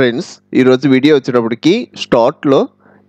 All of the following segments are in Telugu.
ఫ్రెండ్స్ ఈరోజు వీడియో వచ్చేటప్పటికి స్టార్ట్లో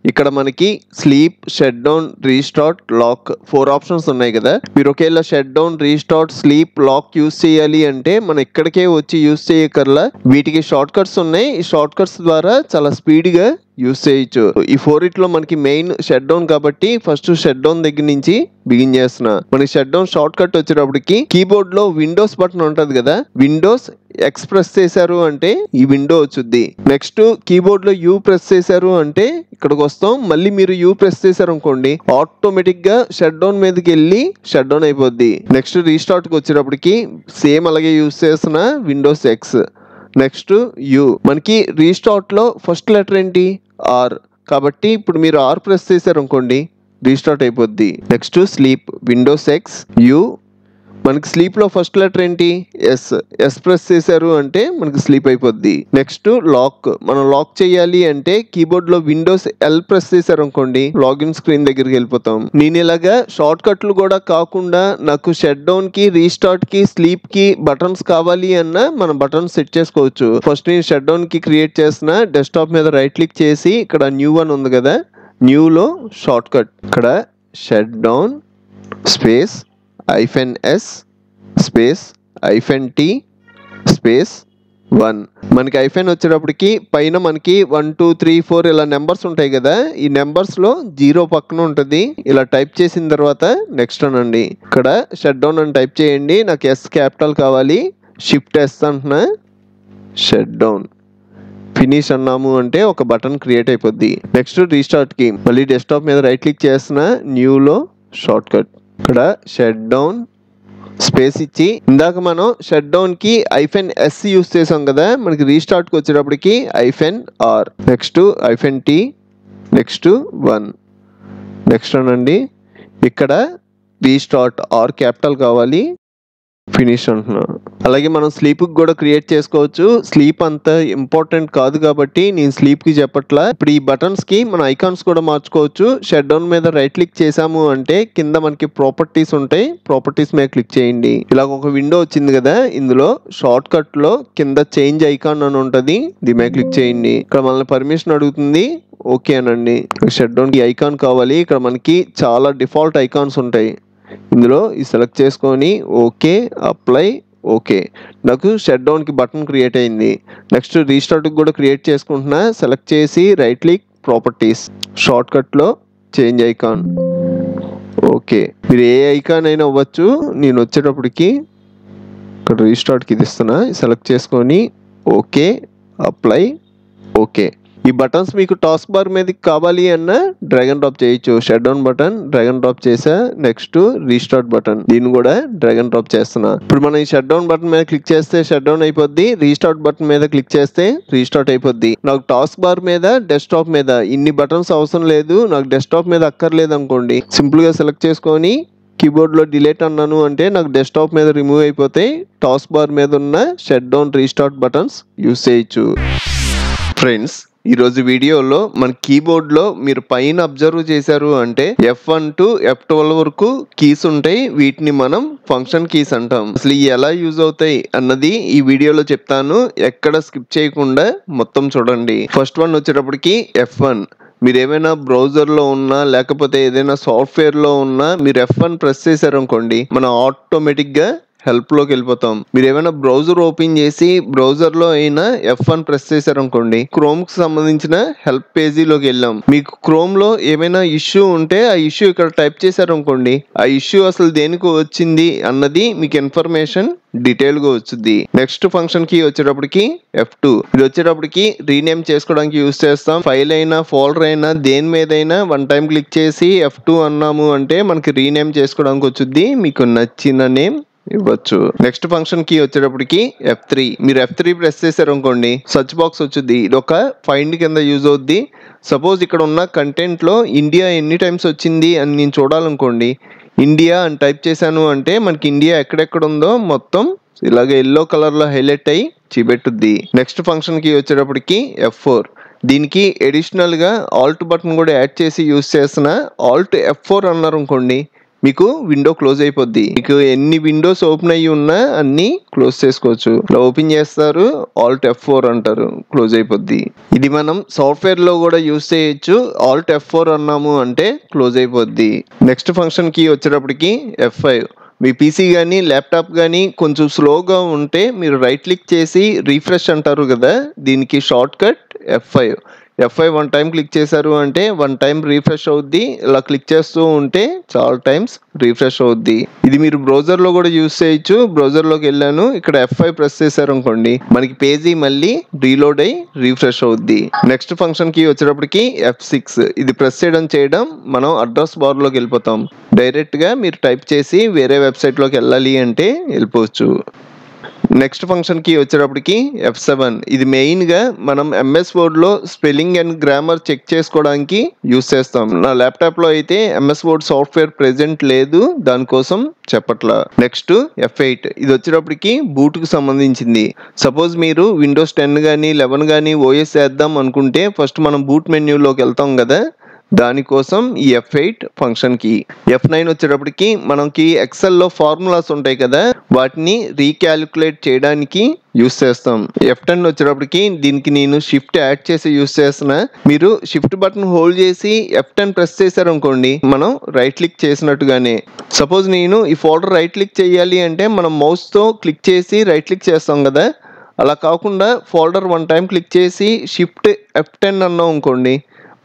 ఇక్కడ మనకి sleep, shut down, restart, lock 4 options ఉన్నాయి కదా. మీరు ఒకేలా shut down, restart, sleep, lock use చేయాలి అంటే మనం ఇక్కడికే వచ్చి యూస్ చేయకర్లా. వీటికి షార్ట్ కట్స్ ఉన్నాయి. ఈ షార్ట్ కట్స్ ద్వారా చాలా స్పీడ్గా యూస్ చేయొచ్చు. ఈ 4 మనకి మెయిన్ షట్ డౌన్ కాబట్టి ఫస్ట్ షట్ డౌన్ దగ్గర నుంచి బిగిన్ చేస్తున్నా. మనకి షట్ డౌన్ షార్ట్ కట్ వచ్చేటప్పటికి కీబోర్డ్ లో విండోస్ బటన్ ఉంటది కదా, విండోస్ ఎక్స్ ప్రెస్ చేశారు అంటే ఈ విండో వచ్చుద్ది. నెక్స్ట్ కీబోర్డ్ లో యూ ప్రెస్ చేశారు అంటే ఇక్కడికి వస్తాం. మళ్ళీ మీరు యూ ప్రెస్ చేశారు అనుకోండి ఆటోమేటిక్ గా షట్ డౌన్ మీదకి వెళ్ళి షట్ డౌన్ అయిపోద్ది. నెక్స్ట్ రీస్టార్ట్ కి వచ్చేటప్పటికి సేమ్ అలాగే యూస్ చేస్తున్న విండోస్ ఎక్స్. Next you. మనకి రీస్టార్ట్ లో ఫస్ట్ లెటర్ ఏంటి? ఆర్. కాబట్టి ఇప్పుడు మీరు ఆర్ ప్రెస్ చేశారు అనుకోండి రీస్టార్ట్ అయిపోద్ది. Next sleep, Windows X, you. మనకి స్లీప్ లో ఫస్ట్ లెటర్ ఏంటి? ఎస్. ఎస్ ప్రెస్ చేశారు అంటే మనకి స్లీప్ అయిపోద్ది. Next lock. మనం లాక్ చేయాలి అంటే కీబోర్డ్ లో విండోస్ ఎల్ ప్రెస్ చేశారు అనుకోండి లాగిన్ స్క్రీన్ దగ్గరికి వెళ్ళిపోతాం. నేను ఇలాగా షార్ట్ కట్లు కూడా కాకుండా నాకు షట్ డౌన్ కి, రీస్టార్ట్ కి, స్లీప్ కి బటన్స్ కావాలి అన్న మనం బటన్స్ సెట్ చేసుకోవచ్చు. ఫస్ట్ నేను షట్ డౌన్ కి క్రియేట్ చేసిన డెస్క్టాప్ మీద రైట్ క్లిక్ చేసి ఇక్కడ న్యూ వన్ ఉంది కదా, న్యూలో షార్ట్ కట్ ఇక్కడ shut down space -s space -t space 1. మనకి ఐఫెన్ వచ్చేటప్పటికి పైన మనకి 1 2 3 4 ఇలా నెంబర్స్ ఉంటాయి కదా, ఈ నెంబర్స్ లో 0 పక్కన ఉంటుంది. ఇలా టైప్ చేసిన తర్వాత నెక్స్ట్ అనండి. ఇక్కడ షట్ డౌన్ అని టైప్ చేయండి. నాకు ఎస్ క్యాపిటల్ కావాలి. షిఫ్ట్ ఎస్ అంటున్నా, షట్ డౌన్. ఫినిష్ అన్నాము అంటే ఒక బటన్ క్రియేట్ అయిపోద్ది. నెక్స్ట్ రీస్టార్ట్ కి మళ్ళీ డెస్క్టాప్ మీద రైట్ క్లిక్ చేస్తున్నా, న్యూలో షార్ట్ కట్ ఇక్కడ షట్ డౌన్ స్పేస్ ఇచ్చి ఇందాక మనం షట్ డౌన్ కి -s యూస్ చేసాం కదా, మనకి రీస్టార్ట్ కి వచ్చేటప్పటికి -r. Next -t next 1. Next అనండి. ఇక్కడ రీస్టార్ట్ ఆర్ క్యాపిటల్ కావాలి. ఫినిష్ అంటున్నా. అలాగే మనం స్లీప్ కి కూడా క్రియేట్ చేసుకోవచ్చు. స్లీప్ అంత ఇంపార్టెంట్ కాదు కాబట్టి నేను స్లీప్ కి చెప్పట్లా. ఇప్పుడు ఈ బటన్స్ కి మన ఐకాన్స్ కూడా మార్చుకోవచ్చు. షట్ డౌన్ మీద రైట్ క్లిక్ చేసాము అంటే కింద మనకి ప్రాపర్టీస్ ఉంటాయి, ప్రాపర్టీస్ మీద క్లిక్ చేయండి. ఇలా ఒక విండో వచ్చింది కదా, ఇందులో షార్ట్ కట్ లో కింద చేంజ్ ఐకాన్ అని ఉంటది, దీని మీద క్లిక్ చేయండి. ఇక్కడ మనల్ని పర్మిషన్ అడుగుతుంది, ఓకే అనండి. షట్ డౌన్ కి ఐకాన్ కావాలి. ఇక్కడ మనకి చాలా డిఫాల్ట్ ఐకాన్స్ ఉంటాయి, ఇందులో ఈ సెలెక్ట్ చేసుకొని ఓకే, అప్లై, ఓకే. నాకు షట్ డౌన్ కి బటన్ క్రియేట్ అయింది. నెక్స్ట్ రీస్టార్ట్ కి కూడా క్రియేట్ చేసుకుంటున్నా. సెలెక్ట్ చేసి right click, properties, short cut లో చేంజ్ ఐకాన్, ఓకే. మీరు ఏ ఐకాన్ అయినా అవ్వచ్చు. నేను వచ్చేటప్పటికి ఇక్కడ రీస్టార్ట్ కి ఇది ఇస్తున్నా. సెలెక్ట్ చేసుకొని ఓకే, అప్లై, ఓకే. ఈ బటన్స్ మీకు టాస్క్ బార్ మీద కావాలి అన్న డ్రాగ్ అండ్ డ్రాప్ చేయొచ్చు. Shut down button drag and drop చేసా. నెక్స్ట్ రీస్టార్ట్ బటన్, దీన్ని కూడా డ్రాగ్ అండ్ డ్రాప్ చేస్తున్నా. ఇప్పుడు మనం ఈ షట్ డౌన్ బటన్ మీద క్లిక్ చేస్తే షట్ డౌన్ అయిపోద్ది. రీస్టార్ట్ బటన్ మీద క్లిక్ చేస్తే రీస్టార్ట్ అయిపోద్ది. నాకు టాస్క్ బార్ మీద, డెస్క్టాప్ మీద ఇన్ని బటన్స్ అవసరం లేదు, నాకు డెస్క్టాప్ మీద అక్కర్లేదు అనుకోండి, సింపుల్ గా సెలెక్ట్ చేసుకొని కీబోర్డ్ లో డిలీట్ అన్నాను అంటే నాకు డెస్క్టాప్ మీద రిమూవ్ అయిపోతాయి. టాస్క్ బార్ మీద ఉన్న shut down, restart buttons use చేయొచ్చు. ఫ్రెండ్స్ ఈరోజు వీడియోలో మన కీబోర్డ్ లో మీరు పైన అబ్జర్వ్ చేశారు అంటే F1 to F12 వరకు కీస్ ఉంటాయి. వీటిని మనం ఫంక్షన్ కీస్ అంటాం. అసలు ఇవి ఎలా యూజ్ అవుతాయి అన్నది ఈ వీడియోలో చెప్తాను. ఎక్కడ స్కిప్ చేయకుండా మొత్తం చూడండి. ఫస్ట్ వన్ వచ్చేటప్పటికి F1. మీరు ఏమైనా బ్రౌజర్ లో ఉన్నా లేకపోతే ఏదైనా సాఫ్ట్వేర్ లో ఉన్నా మీరు F1 ప్రెస్ చేశారు అనుకోండి, మనం ఆటోమేటిక్ గా హెల్ప్ లోకి వెళ్ళిపోతాం. మీరు ఏమైనా బ్రౌజర్ ఓపెన్ చేసి బ్రౌజర్ లో అయినా F1 ప్రెస్ చేశారు అనుకోండి, క్రోమ్ కి సంబంధించిన హెల్ప్ పేజీలోకి వెళ్ళాం. మీకు క్రోమ్ లో ఏమైనా ఇష్యూ ఉంటే ఆ ఇష్యూ ఇక్కడ టైప్ చేశారు అనుకోండి, ఆ ఇష్యూ అసలు దేనికి వచ్చింది అన్నది మీకు ఇన్ఫర్మేషన్ డీటెయిల్ గా వచ్చింది. నెక్స్ట్ ఫంక్షన్ కి వచ్చేటప్పటికి F2. ఇది వచ్చేటప్పటికి రీనేమ్ చేసుకోవడానికి యూస్ చేస్తాం. ఫైల్ అయినా ఫోల్డర్ అయినా దేని మీదైనా 1 టైం క్లిక్ చేసి F2 అన్నాము అంటే మనకి రీనేమ్ చేసుకోవడానికి వచ్చింది. మీకు నచ్చిన నేమ్ ఇవ్వచ్చు. నెక్స్ట్ ఫంక్షన్ కి వచ్చేటప్పటికి F3. మీరు F3 ప్రెస్ చేశారు అనుకోండి సర్చ్ బాక్స్ వచ్చింది. ఇది ఒక ఫైండ్ కింద యూజ్ అవుద్ది. సపోజ్ ఇక్కడ ఉన్న కంటెంట్ లో ఇండియా ఎన్ని టైమ్స్ వచ్చింది అని నేను చూడాలనుకోండి, ఇండియా అని టైప్ చేశాను అంటే మనకి ఇండియా ఎక్కడెక్కడ ఉందో మొత్తం ఇలాగ ఎల్లో కలర్ లో హైలైట్ అయ్యి చూపెట్టుద్ది. నెక్స్ట్ ఫంక్షన్ కి వచ్చేటప్పటికి F4. దీనికి అడిషనల్ గా ఆల్ట్ బటన్ కూడా యాడ్ చేసి యూస్ చేస్తున్నా. ఆల్ట్ F4 అన్నారు అనుకోండి మీకు విండో క్లోజ్ అయిపోద్ది. మీకు ఎన్ని విండోస్ ఓపెన్ అయ్యి ఉన్నా అన్ని క్లోజ్ చేసుకోవచ్చు. ఇలా ఓపెన్ చేస్తారు, Alt F4 అంటారు, క్లోజ్ అయిపోద్ది. ఇది మనం సాఫ్ట్వేర్ లో కూడా యూస్ చేయొచ్చు. Alt F4 అన్నాము అంటే క్లోజ్ అయిపోద్ది. నెక్స్ట్ ఫంక్షన్ కీ వచ్చేటప్పటికి F5. మీ పీసీ కానీ ల్యాప్టాప్ కానీ కొంచెం స్లోగా ఉంటే మీరు రైట్ క్లిక్ చేసి రీఫ్రెష్ అంటారు కదా, దీనికి short cut F5. F5 1 time click చేశారు అంటే 1 టైం రీఫ్రెష్ అవుద్ది. ఇలా క్లిక్ చేస్తూ ఉంటే చాలా టైమ్స్ రీఫ్రెష్ అవుద్ది. ఇది మీరు బ్రౌజర్లో కూడా యూస్ చేయొచ్చు. బ్రౌజర్లోకి వెళ్ళాను, ఇక్కడ F5 ప్రెస్ చేశారు అనుకోండి, మనకి పేజీ మళ్ళీ రీలోడ్ అయ్యి రీఫ్రెష్ అవుద్ది. నెక్స్ట్ ఫంక్షన్ కి వచ్చేటప్పటికి F6. ఇది ప్రెస్ చేయడం మనం అడ్రస్ బార్లోకి వెళ్ళిపోతాం. డైరెక్ట్గా మీరు టైప్ చేసి వేరే వెబ్సైట్లోకి వెళ్ళాలి అంటే వెళ్ళిపోవచ్చు. నెక్స్ట్ ఫంక్షన్ కి వచ్చేటప్పటికి F7. ఇది మెయిన్గా మనం MS వర్డ్లో స్పెల్లింగ్ అండ్ గ్రామర్ చెక్ చేసుకోవడానికి యూస్ చేస్తాం. నా ల్యాప్టాప్లో అయితే MS వర్డ్ సాఫ్ట్వేర్ ప్రెజెంట్ లేదు, దానికోసం చెప్పట్లా. Next F8. ఇది వచ్చేటప్పటికి బూట్కి సంబంధించింది. సపోజ్ మీరు విండోస్ 10 కానీ 11 కానీ OS చేద్దాం అనుకుంటే ఫస్ట్ మనం బూట్ మెన్యూలోకి వెళ్తాం కదా, దానికోసం ఈ F8 ఫంక్షన్ కి. F9 వచ్చేటప్పటికి మనకి ఎక్సెల్లో ఫార్ములాస్ ఉంటాయి కదా, వాటిని రీక్యాలిక్యులేట్ చేయడానికి యూస్ చేస్తాం. F10 వచ్చేటప్పటికి దీనికి నేను షిఫ్ట్ యాడ్ చేసి యూస్ చేస్తున్నా. మీరు షిఫ్ట్ బటన్ హోల్డ్ చేసి F10 ప్రెస్ చేశారు అనుకోండి, మనం రైట్ క్లిక్ చేసినట్టుగానే. సపోజ్ నేను ఈ ఫోల్డర్ రైట్ క్లిక్ చేయాలి అంటే మనం మౌస్తో క్లిక్ చేసి రైట్ క్లిక్ చేస్తాం కదా, అలా కాకుండా ఫోల్డర్ 1 టైం క్లిక్ చేసి షిఫ్ట్ F10 అన్నాం అనుకోండి,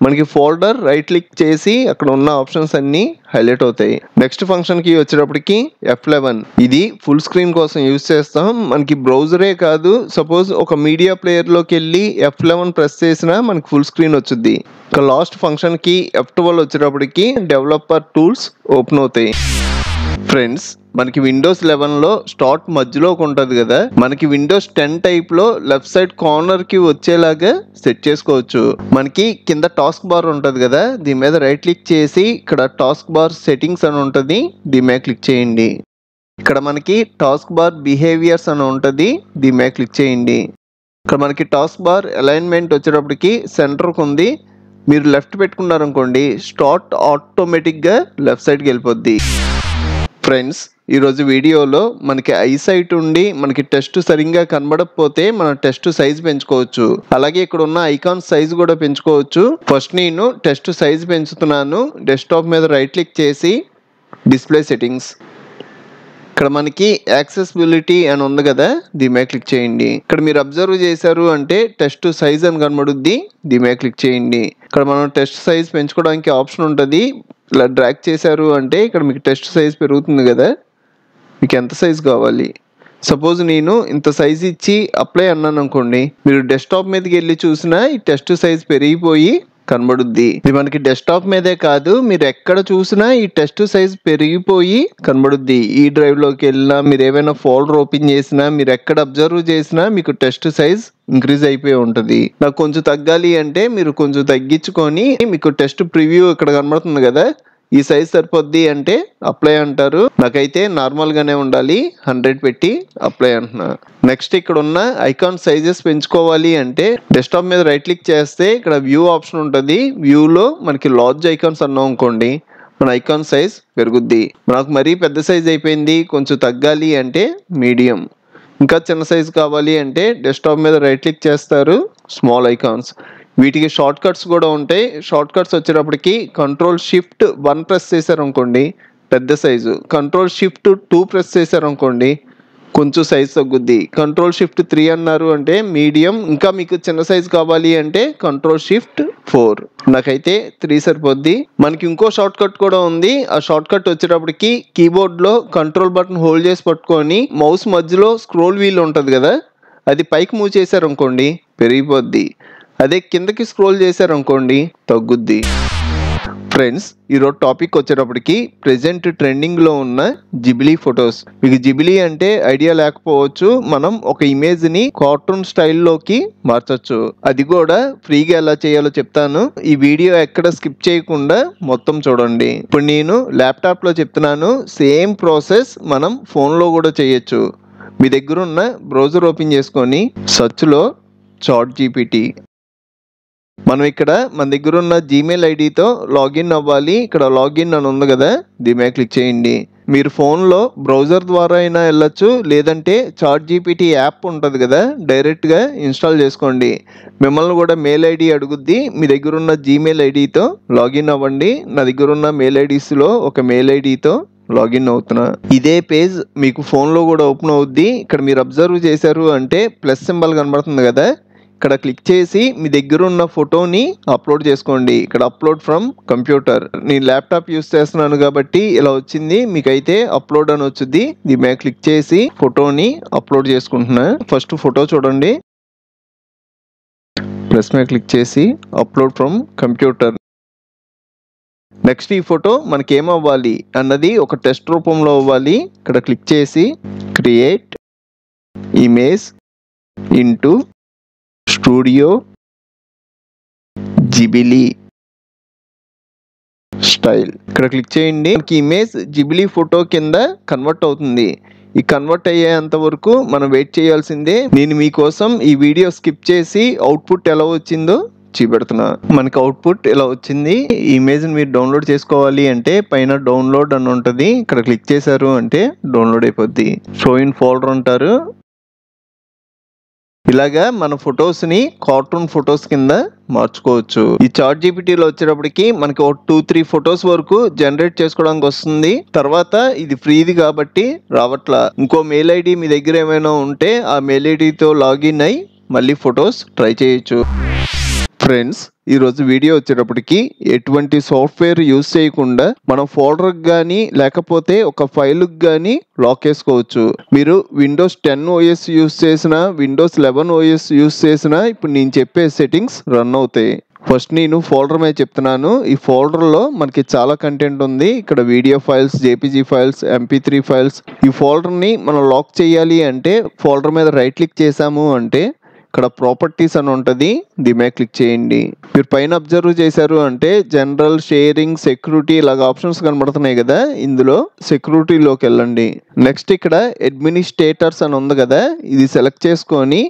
మనకి ఫోల్డర్ రైట్ క్లిక్ చేసి అక్కడ ఉన్న ఆప్షన్స్ అన్ని హైలైట్ అవుతాయి. నెక్స్ట్ ఫంక్షన్ కి వచ్చేటప్పటికి F11. ఇది ఫుల్ స్క్రీన్ కోసం యూస్ చేస్తాం. మనకి బ్రౌజరే కాదు, సపోజ్ ఒక మీడియా ప్లేయర్ లోకి వెళ్ళి F11 ప్రెస్ చేసినా మనకి ఫుల్ స్క్రీన్ వచ్చుద్ది. ఇక లాస్ట్ ఫంక్షన్ కి F12 వచ్చేటప్పటికి డెవలపర్ టూల్స్ ఓపెన్ అవుతాయి. ఫ్రెండ్స్, మనకి విండోస్ 11లో స్టార్ట్ మధ్యలోకి ఉంటుంది కదా, మనకి విండోస్ 10 టైప్లో లెఫ్ట్ సైడ్ కార్నర్కి వచ్చేలాగా సెట్ చేసుకోవచ్చు. మనకి కింద టాస్క్ బార్ ఉంటుంది కదా, దీని మీద రైట్ క్లిక్ చేసి ఇక్కడ టాస్క్ బార్ సెట్టింగ్స్ అని ఉంటుంది, దీని మీద క్లిక్ చేయండి. ఇక్కడ మనకి టాస్క్ బార్ బిహేవియర్స్ అని ఉంటుంది, దీని మీద క్లిక్ చేయండి. ఇక్కడ మనకి టాస్క్ బార్ అలైన్మెంట్ వచ్చేటప్పటికి సెంటర్కి ఉంది. మీరు లెఫ్ట్ పెట్టుకున్నారనుకోండి, స్టార్ట్ ఆటోమేటిక్గా లెఫ్ట్ సైడ్కి వెళ్ళిపోద్ది. ఫ్రెండ్స్, ఈరోజు వీడియోలో మనకి ఐసైట్ ఉండి మనకి టెస్ట్ సరిగ్గా కనబడకపోతే మన టెస్ట్ సైజ్ పెంచుకోవచ్చు. అలాగే ఇక్కడ ఉన్న ఐకాన్ సైజ్ కూడా పెంచుకోవచ్చు. ఫస్ట్ నేను టెస్ట్ సైజ్ పెంచుతున్నాను. డెస్క్టాప్ మీద రైట్ క్లిక్ చేసి డిస్ప్లే సెట్టింగ్స్, ఇక్కడ మనకి యాక్సెసిబిలిటీ అని ఉంది కదా, దీని మీద క్లిక్ చేయండి. ఇక్కడ మీరు అబ్జర్వ్ చేశారు అంటే టెస్ట్ సైజ్ అని కనబడుద్ది, దీని మీద క్లిక్ చేయండి. ఇక్కడ మనం టెస్ట్ సైజ్ పెంచుకోవడానికి ఆప్షన్ ఉంటుంది. ఇలా డ్రాగ్ చేశారు అంటే ఇక్కడ మీకు టెస్ట్ సైజ్ పెరుగుతుంది కదా, మీకు ఎంత సైజ్ కావాలి. సపోజ్ నేను ఇంత సైజ్ ఇచ్చి అప్లై అన్నాను అనుకోండి, మీరు డెస్క్టాప్ మీదకి వెళ్ళి చూసినా ఈ టెస్ట్ సైజ్ పెరిగిపోయి కనబడుద్ది. ఇది మనకి డెస్క్టాప్ మీదే కాదు, మీరు ఎక్కడ చూసినా ఈ టెస్ట్ సైజ్ పెరిగిపోయి కనబడుద్ది. ఈ డ్రైవ్ లోకి వెళ్ళినా, మీరు ఏమైనా ఫోల్డర్ ఓపెన్ చేసినా, మీరు ఎక్కడ అబ్జర్వ్ చేసినా మీకు టెస్ట్ సైజ్ ఇంక్రీజ్ అయిపోయి ఉంటుంది. నాకు కొంచెం తగ్గాలి అంటే మీరు కొంచెం తగ్గించుకొని, మీకు టెస్ట్ ప్రివ్యూ ఇక్కడ కనబడుతుంది కదా, ఈ సైజ్ సరిపోద్ది అంటే అప్లై అంటారు. నాకైతే నార్మల్ గానే ఉండాలి, 100 పెట్టి అప్లై అంటున్నా. నెక్స్ట్ ఇక్కడ ఉన్న ఐకాన్ సైజెస్ పెంచుకోవాలి అంటే డెస్క్టాప్ మీద రైట్ క్లిక్ చేస్తే ఇక్కడ వ్యూ ఆప్షన్ ఉంటుంది. వ్యూలో మనకి లార్జ్ ఐకాన్స్ అన్నాం అనుకోండి, మన ఐకాన్ సైజ్ పెరుగుద్ది. నాకు మరీ పెద్ద సైజ్ అయిపోయింది, కొంచెం తగ్గాలి అంటే మీడియం. ఇంకా చిన్న సైజ్ కావాలి అంటే డెస్క్టాప్ మీద రైట్ క్లిక్ చేస్తారు, స్మాల్ ఐకాన్స్. వీటికి షార్ట్ కట్స్ కూడా ఉంటాయి. షార్ట్ కట్స్ వచ్చేటప్పటికి Ctrl+Shift+1 ప్రెస్ చేశారు అనుకోండి పెద్ద సైజు, Ctrl+Shift+2 ప్రెస్ చేశారు అనుకోండి కొంచెం సైజ్ తగ్గుద్ది. Ctrl+Shift+3 అన్నారు అంటే మీడియం. ఇంకా మీకు చిన్న సైజ్ కావాలి అంటే Ctrl+Shift+4. నాకైతే 3 సరిపోద్ది. మనకి ఇంకో షార్ట్ కట్ కూడా ఉంది. ఆ షార్ట్ కట్ వచ్చేటప్పటికి కీబోర్డ్లో కంట్రోల్ బటన్ హోల్డ్ చేసి పట్టుకొని మౌస్ మధ్యలో స్క్రోల్ వీల్ ఉంటుంది కదా, అది పైకి మూవ్ చేశారు అనుకోండి పెరిగిపోద్ది. అదే కిందకి స్క్రోల్ చేశారు అనుకోండి తగ్గుద్ది. ఫ్రెండ్స్, ఈరోజు టాపిక్ వచ్చేటప్పటికి ప్రెజెంట్ ట్రెండింగ్లో ఉన్న జిబ్లీ ఫొటోస్. మీకు జిబ్లీ అంటే ఐడియా లేకపోవచ్చు. మనం ఒక ఇమేజ్ని కార్టూన్ స్టైల్లోకి మార్చొచ్చు. అది కూడా ఫ్రీగా ఎలా చేయాలో చెప్తాను. ఈ వీడియో ఎక్కడ స్కిప్ చేయకుండా మొత్తం చూడండి. ఇప్పుడు నేను ల్యాప్టాప్లో చెప్తున్నాను, సేమ్ ప్రాసెస్ మనం ఫోన్లో కూడా చేయొచ్చు. మీ దగ్గర ఉన్న బ్రౌజర్ ఓపెన్ చేసుకొని సెర్చ్లో ChatGPT మనం ఇక్కడ మన దగ్గర ఉన్న జీమెయిల్ ఐడితో లాగిన్ అవ్వాలి. ఇక్కడ లాగిన్ అని ఉంది కదా, దీని మీద క్లిక్ చేయండి. మీరు ఫోన్లో బ్రౌజర్ ద్వారా అయినా వెళ్ళొచ్చు, లేదంటే చాట్ జీపీటీ యాప్ ఉంటుంది కదా, డైరెక్ట్గా ఇన్స్టాల్ చేసుకోండి. మిమ్మల్ని కూడా మెయిల్ ఐడి అడుగుద్ది. మీ దగ్గర ఉన్న జీమెయిల్ ఐడితో లాగిన్ అవ్వండి. నా దగ్గర ఉన్న మెయిల్ ఐడీస్లో ఒక మెయిల్ ఐడితో లాగిన్ అవుతున్నా. ఇదే పేజ్ మీకు ఫోన్లో కూడా ఓపెన్ అవుద్ది. ఇక్కడ మీరు అబ్జర్వ్ చేశారు అంటే ప్లస్ సింబల్ కనబడుతుంది కదా, ఇక్కడ క్లిక్ చేసి మీ దగ్గర ఉన్న ఫోటోని అప్లోడ్ చేసుకోండి. ఇక్కడ అప్లోడ్ ఫ్రమ్ కంప్యూటర్. నేను ల్యాప్టాప్ యూస్ చేస్తున్నాను కాబట్టి ఇలా వచ్చింది. మీకైతే అప్లోడ్ అని వచ్చింది. దీని మీద క్లిక్ చేసి ఫోటోని అప్లోడ్ చేసుకుంటున్నా. ఫస్ట్ ఫోటో చూడండి, ప్లస్ మీద క్లిక్ చేసి అప్లోడ్ ఫ్రమ్ కంప్యూటర్. నెక్స్ట్ ఈ ఫోటో మనకి ఏమవ్వాలి అన్నది ఒక టెస్ట్ రూపంలో అవ్వాలి. ఇక్కడ క్లిక్ చేసి create image into studio Ghibli style. ఇక్కడ క్లిక్ చేయండి. మనకి ఇమేజ్ జిబిలీ ఫోటో కింద కన్వర్ట్ అవుతుంది. ఈ కన్వర్ట్ అయ్యేంత వరకు మనం వెయిట్ చేయాల్సిందే. నేను మీకోసం ఈ వీడియో స్కిప్ చేసి అవుట్పుట్ ఎలా వచ్చిందో చూపెడుతున్నా. మనకి అవుట్పుట్ ఇలా వచ్చింది. ఈ ఇమేజ్ని మీరు డౌన్లోడ్ చేసుకోవాలి అంటే పైన డౌన్లోడ్ అని ఉంటుంది. ఇక్కడ క్లిక్ చేశారు అంటే డౌన్లోడ్ అయిపోద్ది. షో ఇన్ ఫోల్డర్ అంటారు. ఇలాగా మన ఫొటోస్ని కార్టూన్ ఫొటోస్ కింద మార్చుకోవచ్చు. ఈ చాట్ జీపీటీలో వచ్చేటప్పటికి మనకి ఒక 2-3 ఫొటోస్ వరకు జనరేట్ చేసుకోవడానికి వస్తుంది. తర్వాత ఇది ఫ్రీది కాబట్టి రావట్లా. ఇంకో మెయిల్ ఐడి మీ దగ్గర ఏమైనా ఉంటే ఆ మెయిల్ ఐడితో లాగిన్ అయ్యి మళ్ళీ ఫొటోస్ ట్రై చేయొచ్చు. ఫ్రెండ్స్, ఈరోజు వీడియో వచ్చేటప్పటికి ఎటువంటి సాఫ్ట్వేర్ యూజ్ చేయకుండా మనం ఫోల్డర్కి కానీ లేకపోతే ఒక ఫైల్కి కానీ లాక్ వేసుకోవచ్చు. మీరు విండోస్ 10 OS యూజ్ చేసినా, విండోస్ 11 OS యూజ్ చేసినా ఇప్పుడు నేను చెప్పే సెట్టింగ్స్ రన్ అవుతాయి. ఫస్ట్ నేను ఫోల్డర్ మీద చెప్తున్నాను. ఈ ఫోల్డర్లో మనకి చాలా కంటెంట్ ఉంది. ఇక్కడ video files, JPG files, MP3 files. ఈ ఫోల్డర్ని మనం లాక్ చేయాలి అంటే ఫోల్డర్ మీద రైట్ క్లిక్ చేసాము అంటే ఇక్కడ ప్రాపర్టీస్ అని ఉంటుంది. దీని మీద క్లిక్ చేయండి. మీరు పైన అబ్జర్వ్ చేశారు అంటే జనరల్, షేరింగ్, సెక్యూరిటీ ఇలాగ ఆప్షన్స్ కనబడుతున్నాయి కదా, ఇందులో సెక్యూరిటీలోకి వెళ్ళండి. నెక్స్ట్ ఇక్కడ అడ్మినిస్ట్రేటర్స్ అని ఉంది కదా, ఇది సెలెక్ట్ చేసుకొని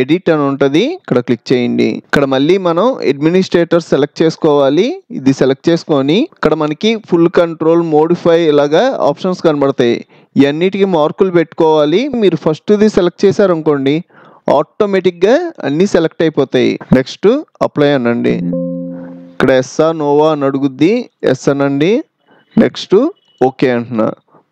ఎడిట్ అని ఉంటుంది. ఇక్కడ క్లిక్ చేయండి. ఇక్కడ మళ్ళీ మనం అడ్మినిస్ట్రేటర్ సెలెక్ట్ చేసుకోవాలి. ఇది సెలెక్ట్ చేసుకొని ఇక్కడ మనకి ఫుల్ కంట్రోల్, మోడిఫై ఇలాగా ఆప్షన్స్ కనబడతాయి. ఇవన్నిటికీ మార్కులు పెట్టుకోవాలి. మీరు ఫస్ట్ది సెలెక్ట్ చేశారు అనుకోండి, ఆటోమేటిక్గా అన్నీ సెలెక్ట్ అయిపోతాయి. నెక్స్ట్ అప్లై అనండి. ఇక్కడ ఎస్ఆ నోవా అని అడుగుద్ది, ఎస్ అనండి. నెక్స్ట్ ఓకే అంటున్నా,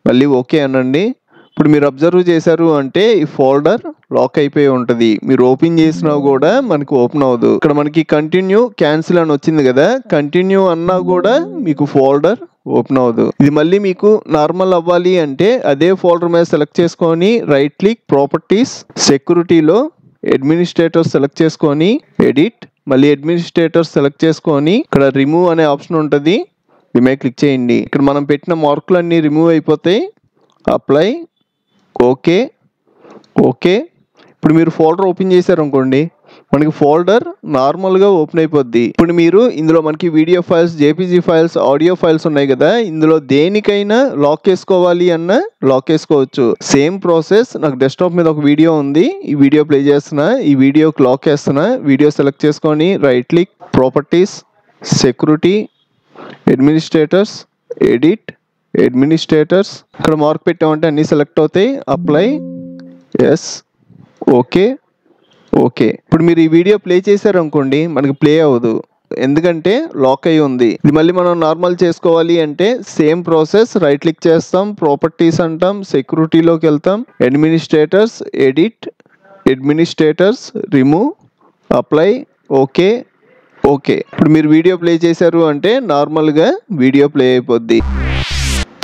మళ్ళీ ఓకే అనండి. ఇప్పుడు మీరు అబ్జర్వ్ చేశారు అంటే ఈ ఫోల్డర్ లాక్ అయిపోయి ఉంటుంది. మీరు ఓపెన్ చేసినా కూడా మనకు ఓపెన్ అవ్వదు. ఇక్కడ మనకి కంటిన్యూ, క్యాన్సిల్ అని వచ్చింది కదా, కంటిన్యూ అన్నా కూడా మీకు ఫోల్డర్ ఓపెన్ అవ్వదు. ఇది మళ్ళీ మీకు నార్మల్ అవ్వాలి అంటే అదే ఫోల్డర్ మీద సెలెక్ట్ చేసుకొని రైట్ క్లిక్, ప్రాపర్టీస్, సెక్యూరిటీలో అడ్మినిస్ట్రేటర్ సెలెక్ట్ చేసుకొని ఎడిట్, మళ్ళీ అడ్మినిస్ట్రేటర్ సెలెక్ట్ చేసుకొని ఇక్కడ రిమూవ్ అనే ఆప్షన్ ఉంటుంది. దీని మీద క్లిక్ చేయండి. ఇక్కడ మనం పెట్టిన మార్కులు అన్నీ రిమూవ్ అయిపోతాయి. Apply, okay, okay. ఇప్పుడు మీరు ఫోల్డర్ ఓపెన్ చేశారు అనుకోండి, మనకి ఫోల్డర్ నార్మల్గా ఓపెన్ అయిపోద్ది. ఇప్పుడు మీరు ఇందులో మనకి video files, JPG files, audio files ఉన్నాయి కదా, ఇందులో దేనికైనా లాక్ చేసుకోవాలి అన్న లాక్ చేసుకోవచ్చు. Same process. నాకు డెస్క్టాప్ మీద ఒక వీడియో ఉంది, ఈ వీడియో ప్లే చేస్తున్నా. ఈ వీడియోకి లాక్ వేస్తున్నా. వీడియో సెలెక్ట్ చేసుకొని right click, properties, security, administrators, edit, administrators. ఇక్కడ మార్క్ పెట్టామంటే అన్నీ సెలెక్ట్ అవుతాయి. Apply, yes, okay, okay. ఇప్పుడు మీరు ఈ వీడియో ప్లే చేశారు అనుకోండి, మనకి ప్లే అవ్వదు, ఎందుకంటే లాక్ అయి ఉంది. ఇది మళ్ళీ మనం నార్మల్ చేసుకోవాలి అంటే సేమ్ ప్రాసెస్. రైట్ క్లిక్ చేస్తాం, ప్రాపర్టీస్ అంటాం, సెక్యూరిటీలోకి వెళ్తాం, administrators, edit, administrators, remove, apply, okay, okay. ఇప్పుడు మీరు వీడియో ప్లే చేశారు అంటే నార్మల్గా వీడియో ప్లే అయిపోద్ది.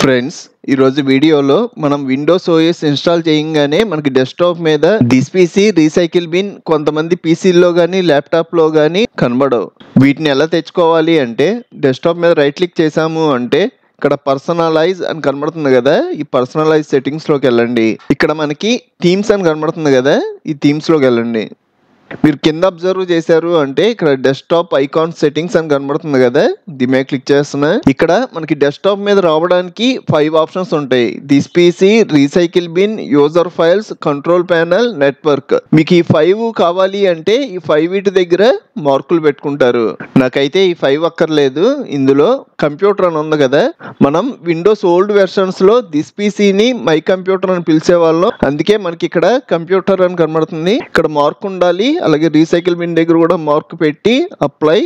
ఫ్రెండ్స్, ఈరోజు వీడియోలో మనం విండోస్ OS ఇన్స్టాల్ చేయగానే మనకి డెస్క్టాప్ మీద దిస్ పీసీ, రీసైకిల్ బిన్, కొంతమంది పీసీల్లో కానీ ల్యాప్టాప్లో కానీ కనబడవు. వీటిని ఎలా తెచ్చుకోవాలి అంటే డెస్క్టాప్ మీద రైట్ క్లిక్ చేసాము అంటే ఇక్కడ పర్సనలైజ్ అని కనబడుతుంది కదా, ఈ పర్సనలైజ్ సెట్టింగ్స్లోకి వెళ్ళండి. ఇక్కడ మనకి థీమ్స్ అని కనబడుతుంది కదా, ఈ థీమ్స్లోకి వెళ్ళండి. మీరు కింద అబ్జర్వ్ చేశారు అంటే ఇక్కడ డెస్క్టాప్ ఐకాన్ సెట్టింగ్స్ అని కనబడుతుంది కదా, దీని మీద క్లిక్ చేస్తున్నా. ఇక్కడ మనకి డెస్క్టాప్ మీద రావడానికి 5 ఆప్షన్స్ ఉంటాయి. This PC, recycle bin, user files, control panel, network. మీకు ఈ 5 కావాలి అంటే ఈ 5 వీటి దగ్గర మార్కులు పెట్టుకుంటారు. నాకైతే ఈ 5 అక్కర్లేదు. ఇందులో కంప్యూటర్ అని ఉంది కదా, మనం విండోస్ ఓల్డ్ వెర్షన్స్ లో దిస్ పీసీని మై కంప్యూటర్ అని పిలిచేవాళ్ళం. అందుకే మనకి ఇక్కడ కంప్యూటర్ అని కనబడుతుంది. ఇక్కడ మార్క్ ఉండాలి. అలాగే రీసైకిల్ బిన్ దగ్గర కూడా మార్క్ పెట్టి అప్లై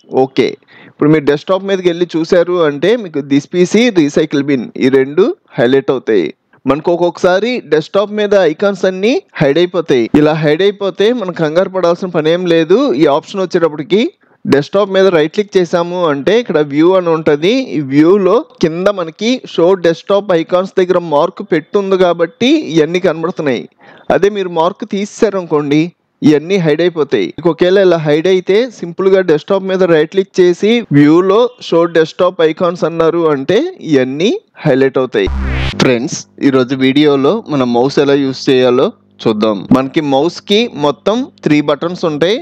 ఓకే. ఇప్పుడు మీరు డెస్క్టాప్ మీదకి వెళ్ళి చూసారు అంటే మీకు దిస్ పీసీ, రీసైకిల్ బిన్ ఈ 2 హైలైట్ అవుతాయి. మనకు ఒక్కొక్కసారి డెస్క్టాప్ మీద ఐకాన్స్ అన్ని హైడ్ అయిపోతాయి. ఇలా హైడ్ అయిపోతే మనం కంగారు పడాల్సిన పని ఏం లేదు. ఈ ఆప్షన్ వచ్చేటప్పటికి డెస్క్టాప్ మీద రైట్ క్లిక్ చేసాము అంటే ఇక్కడ వ్యూ అని ఉంటుంది. ఈ వ్యూలో కింద మనకి షో డెస్క్టాప్ ఐకాన్స్ దగ్గర మార్క్ పెట్టుంది కాబట్టి ఇవన్నీ కనబడుతున్నాయి. అదే మీరు మార్క్ తీసేశారు అనుకోండి ఇవన్నీ హైడ్ అయిపోతాయి. ఒకవేళ ఇలా హైడ్ అయితే సింపుల్ గా డెస్క్టాప్ మీద రైట్ క్లిక్ చేసి వ్యూలో షో డెస్క్టాప్ ఐకాన్స్ అన్నారు అంటే ఇవన్నీ హైలైట్ అవుతాయి. ఫ్రెండ్స్, ఈరోజు వీడియోలో మనం మౌస్ ఎలా యూస్ చేయాలో చూద్దాం. మనకి మౌస్ కి మొత్తం 3 బటన్స్ ఉంటాయి.